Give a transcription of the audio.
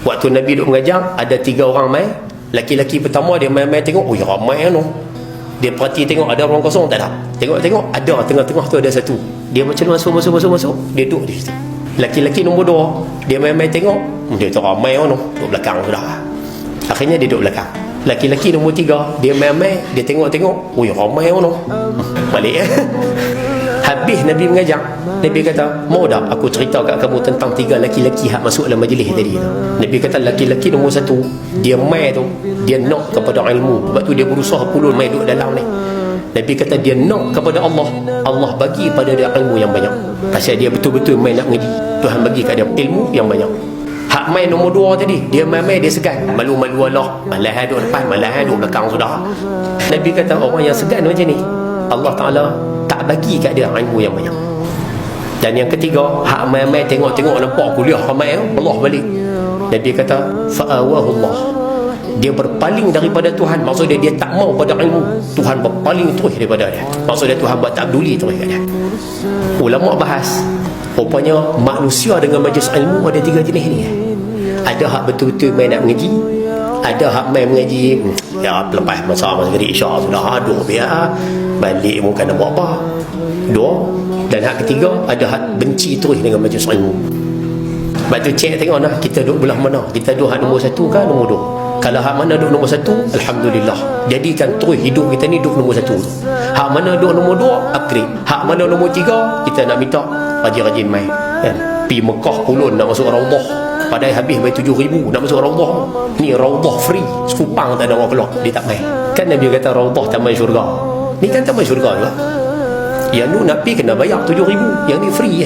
Waktu Nabi duduk mengajar, ada 3 orang mai. Laki-laki pertama dia mai tengok, oh ya ramai kan. Dia perhati tengok ada orang kosong, tak ada. Tengok ada, tengah-tengah tu ada satu. Dia macam masuk, dia duduk di situ. Laki-laki nombor 2, dia mai tengok, dia tak ramai kan, duduk belakang sudah. Akhirnya dia duduk belakang. Laki-laki nombor 3, dia mai, dia tengok, oh ya ramai kan. Balik. Habis Nabi mengajar, Nabi kata, mau tak aku cerita kat kamu tentang 3 laki-laki hak masuk dalam majlis tadi. Nabi kata laki-laki nombor 1, dia mai tu, dia nak kepada ilmu. Sebab tu dia berusaha pulun mai duduk dalam ni. Nabi kata dia nak kepada Allah, Allah bagi pada dia ilmu yang banyak. Pasal dia betul-betul mai nak mengaji, Tuhan bagi kat dia ilmu yang banyak. Hak mai nombor 2 tadi, dia mai dia segan, malu-malu Allah, malah duduk depan, malah duduk belakang sudah. Nabi kata orang yang segan macam ni, Allah Ta'ala tak bagi kat dia ilmu yang banyak. Dan yang ketiga, hak mai tengok nampak kuliah ramai, Allah balik. Nabi kata fa'awahu Allah, dia berpaling daripada Tuhan. Maksudnya dia tak mau pada ilmu, Tuhan berpaling terus daripada dia. Maksudnya Tuhan buat tak peduli terus kat dia. Ulama bahas, rupanya manusia dengan majlis ilmu ada 3 jenis ni. Ada hak betul-betul main nak mengaji, ada hak main mengaji ya lepas masa kali isyak sudah duduk biar balik bukan nak buat apa. 2. Dan hak ketiga, ada hak benci terus dengan majlis ilmu. Sebab tu cek tengok lah, kita duduk belah mana, kita duduk hak nombor 1 ke nombor 2. Kalau hak mana duduk nombor 1, Alhamdulillah, jadikan terus hidup kita ni duduk nombor 1 tu. Hak mana duduk nombor 2, upgrade. Hak mana nombor 3, kita nak minta rajin-rajin main kan. Pergi Mekah pulun nak masuk Raudah, padahal habis bayar 7,000 nak masuk Raudah. Ni Raudah free, sekupang tak ada orang keluar, dia tak main. Kan Nabi kata Raudah taman syurga, ni kan taman syurga juga. Yang tu Nabi kena bayar 7,000, yang ni free